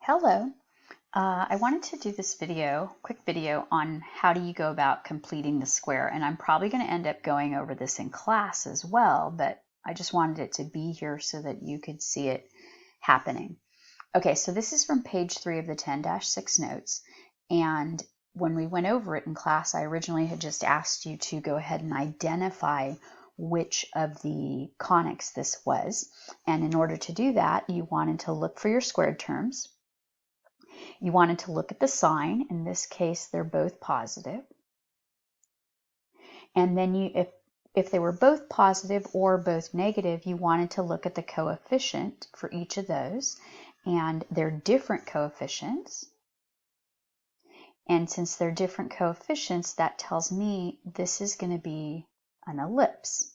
Hello. I wanted to do this quick video on how do you go about completing the square, and I'm probably going to end up going over this in class as well, but I just wanted it to be here so that you could see it happening. Okay, so this is from page 3 of the 10-6 notes, and when we went over it in class, I originally had just asked you to go ahead and identify which of the conics this was, and in order to do that, you wanted to look for your squared terms. You wanted to look at the sign. In this case, they're both positive. And then if they were both positive or both negative, you wanted to look at the coefficient for each of those. And they're different coefficients. And since they're different coefficients, that tells me this is going to be an ellipse.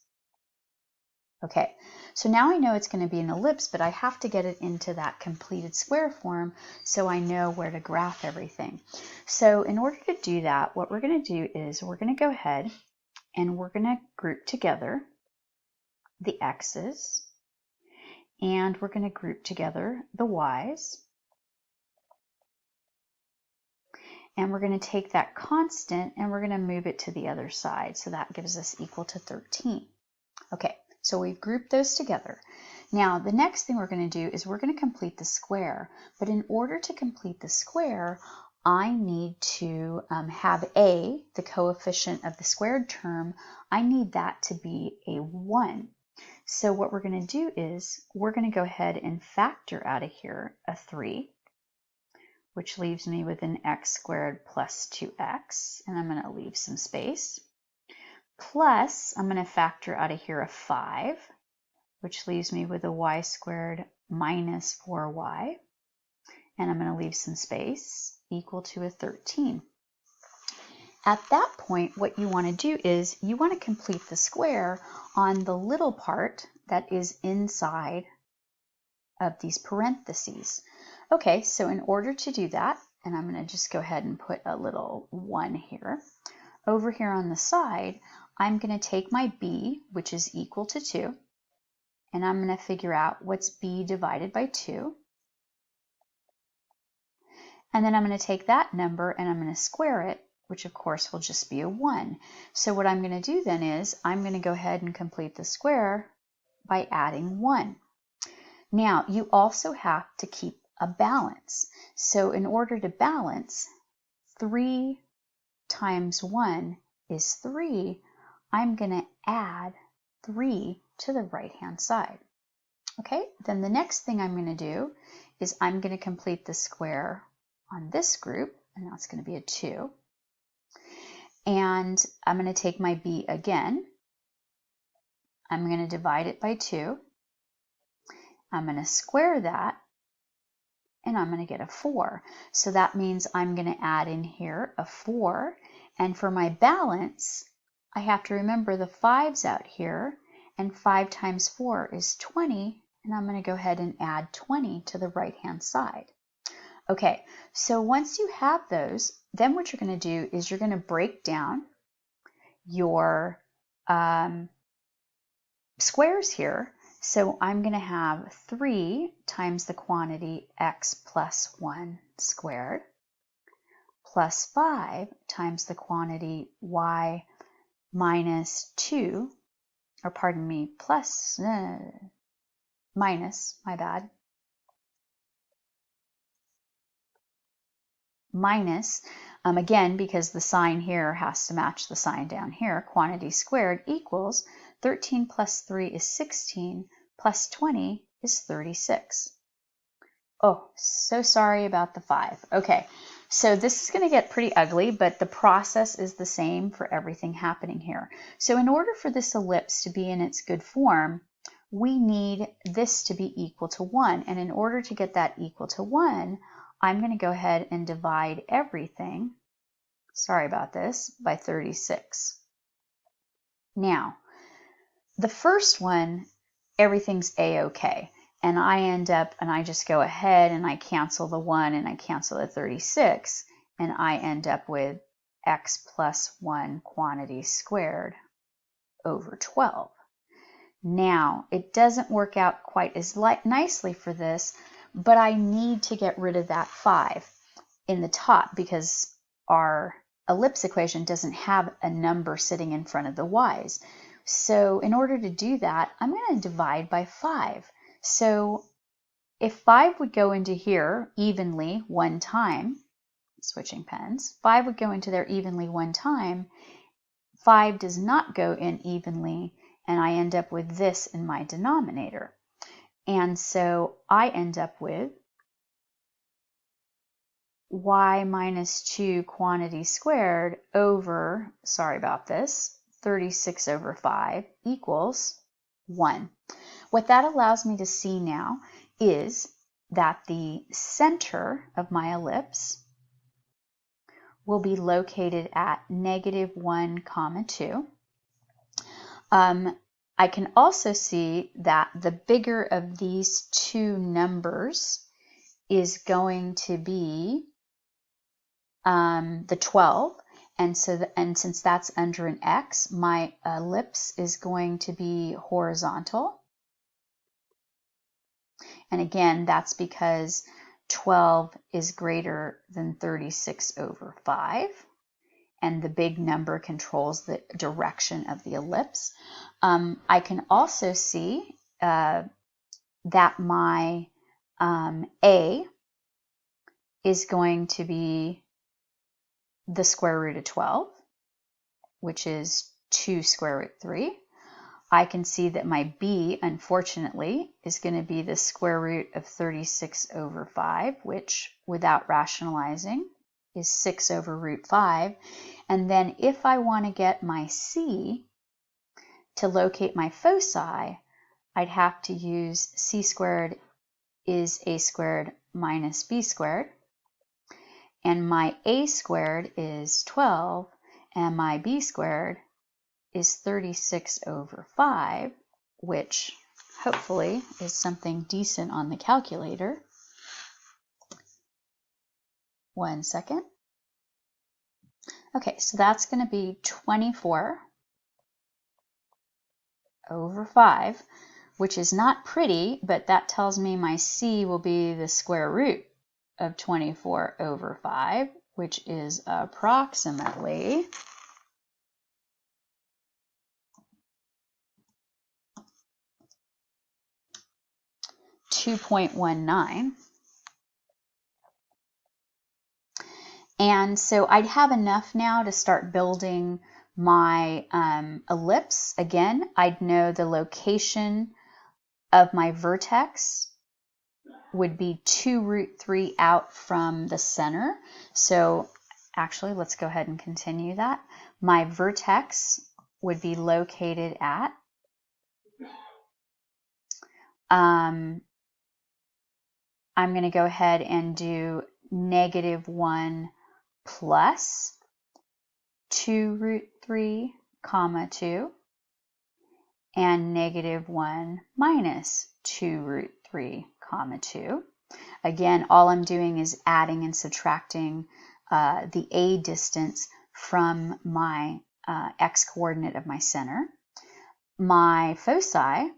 Okay, so now I know it's going to be an ellipse, but I have to get it into that completed square form so I know where to graph everything. So in order to do that, what we're going to do is we're going to go ahead and we're going to group together the x's, and we're going to group together the y's, and we're going to take that constant and we're going to move it to the other side. So that gives us equal to 13. Okay. So we've grouped those together. Now the next thing we're going to do is we're going to complete the square. But in order to complete the square, I need to have a, the coefficient of the squared term, I need that to be a 1. So what we're going to do is we're going to go ahead and factor out of here a 3, which leaves me with an x squared plus 2x, and I'm going to leave some space. Plus, I'm going to factor out of here a 5, which leaves me with a y squared minus 4y. And I'm going to leave some space, equal to a 13. At that point, what you want to do is you want to complete the square on the little part that is inside of these parentheses. Okay, so in order to do that, and I'm going to just go ahead and put a little 1 here. Over here on the side, I'm going to take my b, which is equal to 2, and I'm going to figure out what's b divided by 2. And then I'm going to take that number and I'm going to square it, which of course will just be a 1. So what I'm going to do then is I'm going to go ahead and complete the square by adding 1. Now, you also have to keep a balance. So in order to balance, 3 times 1 is 3. I'm going to add 3 to the right-hand side. Okay, then the next thing I'm going to do is I'm going to complete the square on this group, and that's going to be a 2. And I'm going to take my b again. I'm going to divide it by 2. I'm going to square that, and I'm going to get a 4. So that means I'm going to add in here a 4. And for my balance, I have to remember the 5's out here, and 5 times 4 is 20, and I'm going to go ahead and add 20 to the right-hand side. Okay, so once you have those, then what you're going to do is you're going to break down your squares here. So I'm going to have 3 times the quantity x plus 1 squared plus 5 times the quantity y minus 2, or pardon me, minus, my bad, minus, again, because the sign here has to match the sign down here, quantity squared equals 13 plus 3 is 16, plus 20 is 36. Oh, so sorry about the 5. Okay, so this is going to get pretty ugly, but the process is the same for everything happening here. So in order for this ellipse to be in its good form, we need this to be equal to 1. And in order to get that equal to 1, I'm going to go ahead and divide everything, sorry about this, by 36. Now, the first one, everything's a-okay. And I end up, and I just go ahead and I cancel the 1 and I cancel the 36, and I end up with x plus 1 quantity squared over 12. Now, it doesn't work out quite as nicely for this, but I need to get rid of that 5 in the top because our ellipse equation doesn't have a number sitting in front of the y's. So in order to do that, I'm going to divide by 5. So if 5 would go into here evenly one time, switching pens, 5 would go into there evenly one time, 5 does not go in evenly, and I end up with this in my denominator. And so I end up with y minus 2 quantity squared over, sorry about this, 36 over 5 equals 1. What that allows me to see now is that the center of my ellipse will be located at -1, 2. I can also see that the bigger of these two numbers is going to be the 12, and since that's under an x, my ellipse is going to be horizontal. And again, that's because 12 is greater than 36 over 5, and the big number controls the direction of the ellipse. I can also see that my a is going to be the square root of 12, which is 2 square root 3. I can see that my b, unfortunately, is going to be the square root of 36 over 5, which, without rationalizing, is 6 over root 5. And then if I want to get my c to locate my foci, I'd have to use c squared is a squared minus b squared. And my a squared is 12, and my b squared is 36 over 5, which hopefully is something decent on the calculator. 1 second. Okay, so that's going to be 24 over 5, which is not pretty, but that tells me my c will be the square root of 24 over 5, which is approximately 2.19. And so I'd have enough now to start building my ellipse. Again, I'd know the location of my vertex would be 2 root 3 out from the center. So actually, let's go ahead and continue that. My vertex would be located at I'm going to go ahead and do -1 plus 2 root 3, 2, and -1 minus 2 root 3, 2. Again, all I'm doing is adding and subtracting the a distance from my x coordinate of my center. My foci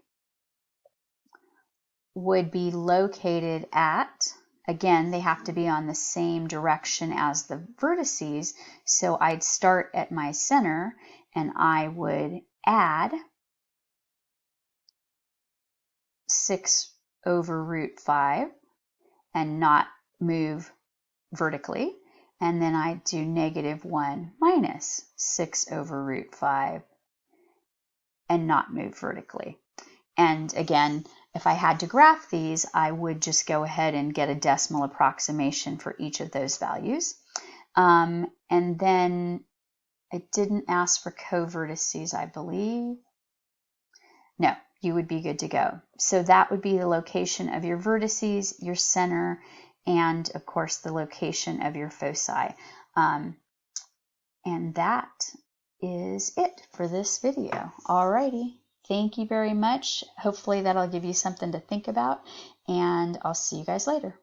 would be located at, again, they have to be on the same direction as the vertices, so I'd start at my center and I would add 6 over root 5 and not move vertically, and then I'd do -1 minus 6 over root 5 and not move vertically. And again, if I had to graph these, I would just go ahead and get a decimal approximation for each of those values. And then I didn't ask for co-vertices, I believe. No, you would be good to go. So that would be the location of your vertices, your center, and of course the location of your foci. And that is it for this video. Alrighty. Thank you very much. Hopefully that'll give you something to think about, and I'll see you guys later.